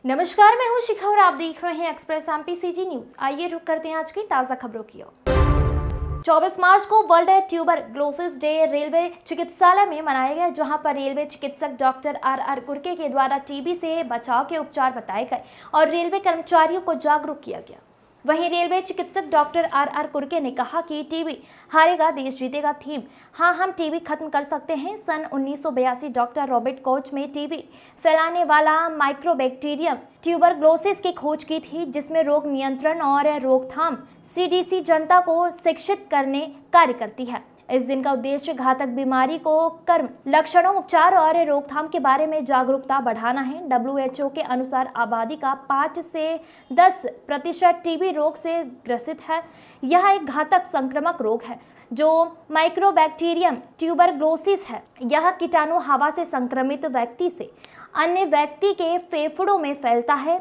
नमस्कार, मैं हूं शिखा और आप देख रहे हैं एक्सप्रेस एमपीसीजी न्यूज। आइए रुक करते हैं आज की ताजा खबरों की ओर। 24 मार्च को वर्ल्ड ट्यूबरक्लोसिस डे रेलवे चिकित्सालय में मनाया गया, जहां पर रेलवे चिकित्सक डॉक्टर आर कुर्के के द्वारा टीबी से बचाव के उपचार बताए गए और रेलवे कर्मचारियों को जागरूक किया गया। वहीं रेलवे चिकित्सक डॉक्टर आर कुर्के ने कहा कि टीबी हारेगा देश जीतेगा थीम, हाँ हम टीबी खत्म कर सकते हैं। सन 1982 डॉक्टर रॉबर्ट कोच में टीबी फैलाने वाला माइक्रोबैक्टीरियम ट्यूबरक्लोसिस की खोज की थी, जिसमें रोग नियंत्रण और रोकथाम सीडीसी जनता को शिक्षित करने कार्य करती है। इस दिन का उद्देश्य घातक बीमारी को कर्म लक्षणों, उपचार और रोकथाम के बारे में जागरूकता बढ़ाना है। WHO के अनुसार आबादी का 5 से 10% टीबी रोग से ग्रसित है। यह एक घातक संक्रामक रोग है जो माइक्रोबैक्टीरियम ट्यूबरक्लोसिस है। यह कीटाणु हवा से संक्रमित व्यक्ति से अन्य व्यक्ति के फेफड़ों में फैलता है।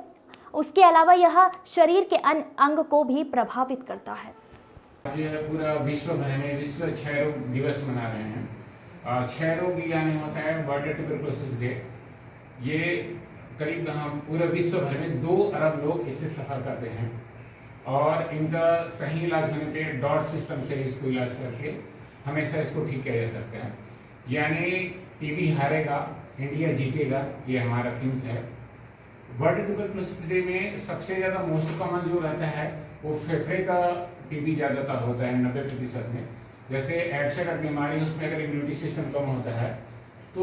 उसके अलावा यह शरीर के अन्य अंग को भी प्रभावित करता है। आज पूरा विश्व भर में विश्व क्षय रोग दिवस मना रहे हैं। क्षय रोग यानी होता है वर्ल्ड ट्यूबरक्लोसिस डे। ये करीब पूरे विश्व भर में 2 अरब लोग इससे सफर करते हैं और इनका सही इलाज होने पे डॉट सिस्टम से इसको इलाज करके हमेशा इसको ठीक किया जा सकता है। यानी टीबी हारेगा, इंडिया जीतेगा, ये हमारा थीम्स है। वर्ल्ड ट्यूबरक्लोसिस डे में सबसे ज़्यादा मोस्ट कॉमन जो रहता है वो फेफड़े का टीबी ज़्यादातर होता है 90% में। जैसे एड्स का बीमारी, उसमें अगर इम्यूनिटी सिस्टम कम होता है तो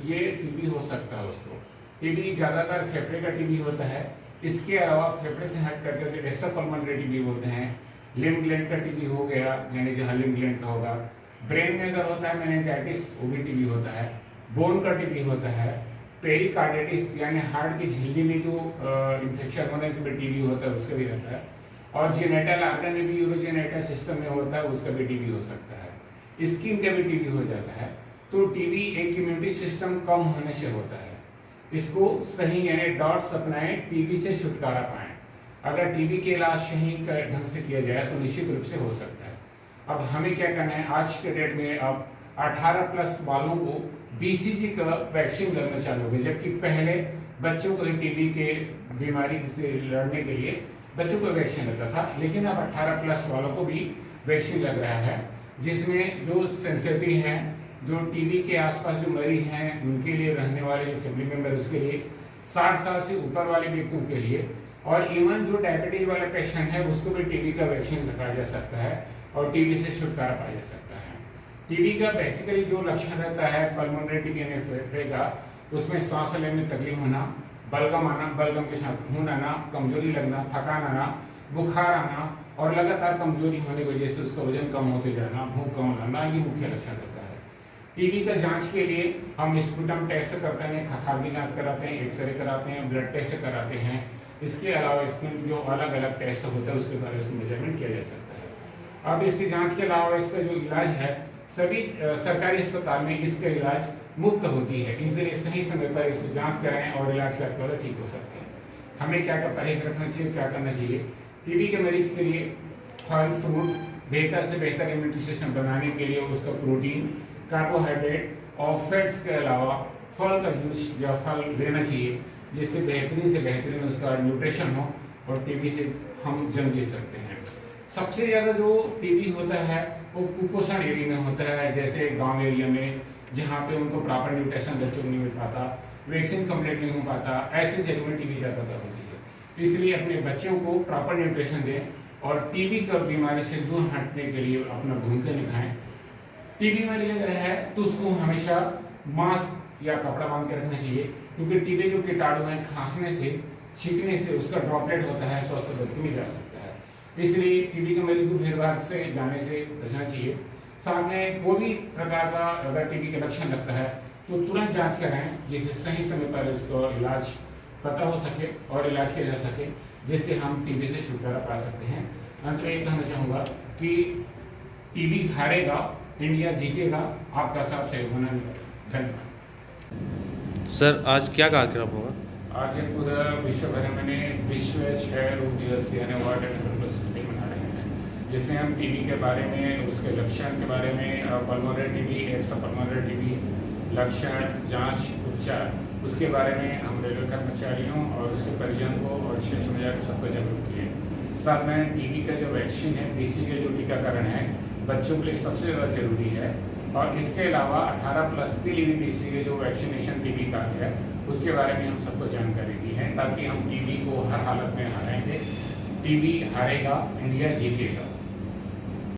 ये टीबी हो सकता है उसको। टीबी ज़्यादातर फेफड़े का टीबी होता है। इसके अलावा फेफड़े से हट करके जो एक्स्ट्रापल्मोनरी टीबी बोलते हैं, लिम्ब ग्लैंड का टीबी हो गया, यानी जहाँ लिम्ब ग्लैंड का होगा। ब्रेन में अगर होता है मेनिंजाइटिस, वो भी टीबी होता है। बोन का टीबी होता है। पेरिकार्डिटिस यानी हार्ट की झिल्ली में जो इन्फेक्शन होने से भी टीबी होता है, उसका भी रहता है। और जेनेटल आर्गन में भी यूरोजेनेटल सिस्टम में होता है, उसका भी टीबी हो सकता है। स्किन का भी टीबी हो जाता है। तो टीबी एक इम्यूनिटी सिस्टम कम होने से होता है। इसको सही यानी डॉट्स अपनाएं, टीबी से छुटकारा पाएं। अगर टीबी के इलाज सही ढंग से किया जाए तो निश्चित रूप से हो सकता है। अब हमें क्या करना है, आज के डेट में अब 18+ वालों को BCG का वैक्सीन लगना चालू हो गया, जबकि पहले बच्चों को टीबी के बीमारी से लड़ने के लिए बच्चों को वैक्सीन लगता था, लेकिन अब 18+ वालों को भी वैक्सीन लग रहा है, जिसमें जो सेंसिटिव हैं, जो टीबी के आसपास जो मरीज हैं उनके लिए, रहने वाले जो फैमिली मेंबर उसके लिए, 60 साल से ऊपर वाले व्यक्तियों के लिए, और इवन जो डायबिटीज वाला पेशेंट है उसको भी टीबी का वैक्सीन लगाया जा सकता है और टीबी से छुटकारा पाया जा सकता है। टीबी का बेसिकली जो लक्षण रहता है पल्मोनरी टीबी यानी फेफड़े का, उसमें सांस लेने में तकलीफ होना, बलगम आना, बलगम के साथ खून आना, कमजोरी लगना, थकान आना, बुखार आना और लगातार कमजोरी होने की वजह से उसका वजन कम होते जाना, भूख कम लगना, ये मुख्य लक्षण रहता है। टीबी का जांच के लिए हम स्पुटम टेस्ट करते हैं, खाल की जांच कराते हैं, एक्सरे कराते हैं, ब्लड टेस्ट कराते हैं। इसके अलावा इसमें जो अलग अलग टेस्ट होता है उसके द्वारा इसको मेजरमेंट किया जा सकता है। अब इसकी जाँच के अलावा इसका जो इलाज है, सभी सरकारी अस्पताल में इसका इलाज मुफ्त होती है, इसलिए सही समय पर इसकी जांच कराएं और इलाज करके और ठीक हो सकते हैं। हमें क्या क्या परहेज रखना चाहिए, क्या करना चाहिए? टीबी के मरीज के लिए फल फ्रूट बेहतर से बेहतर इम्यूनिटी सिस्टम बनाने के लिए उसका प्रोटीन, कार्बोहाइड्रेट और फैट्स के अलावा फल का जूस या फल लेना चाहिए, जिससे बेहतरीन से बेहतरीन उसका न्यूट्रिशन हो और टीबी से हम जंग जीत सकते हैं। सबसे ज़्यादा जो टीबी होता है वो कुपोषण एरिया में होता है, जैसे गांव एरिया में जहाँ पे उनको प्रॉपर न्यूट्रिशन बच्चों को नहीं मिल पाता, वैक्सीन कंप्लीट नहीं हो पाता, ऐसे जगह में टीबी ज़्यादातर होती है। इसलिए अपने बच्चों को प्रॉपर न्यूट्रिशन दें और टीबी का बीमारी से दूर हटने के लिए अपना भूमिका निभाएं। टीबी मरीज अगर है तो उसको हमेशा मास्क या कपड़ा बांध के रखना चाहिए, क्योंकि टीबी जो कीटाणु है खांसने से, छींकने से उसका ड्रॉपलेट होता है, स्वास्थ्य व्यक्ति में जा सकता है। इसलिए टीबी के मरीज को भीड़ भाड़ से जाने से बचना चाहिए। सामने कोई भी प्रकार का अगर टीबी के लक्षण लगता है तो तुरंत जांच कराएं, जिससे सही समय पर इसको इलाज पता हो सके और इलाज किया जा सके, जिससे हम टीबी से छुटकारा पा सकते हैं। अंत में एक कहना चाहूँगा कि टीबी हारेगा, इंडिया जीतेगा, आपका साथ सहयोग होना नहीं। धन्यवाद। सर, आज क्या कार्यक्रम होगा? आज ये पूरा विश्व भर में विश्व क्षय रोग दिवस यानी वर्ल्ड ट्यूबरक्लोसिस डे मना रहे हैं, जिसमें हम टीबी के बारे में, उसके लक्षण के बारे में, पल्मोनरी टीबी, एक्स्ट्रापल्मोनरी टीबी, लक्षण, जांच, उपचार उसके बारे में हम रेलवे कर्मचारियों और उसके परिजन को और स्टेशन में जाकर सबको जागरूक किए। साथ में टीबी का जो वैक्सीन है, BCG का जो टीकाकरण है बच्चों के लिए सबसे ज़्यादा जरूरी है। और इसके अलावा 18+ के लिए भी BCG जो वैक्सीनेशन टीबी का है उसके बारे में हम सबको जानकारी दी है, ताकि हम टीबी को हर हालत में हराएंगे। टीबी हारेगा, इंडिया जीतेगा।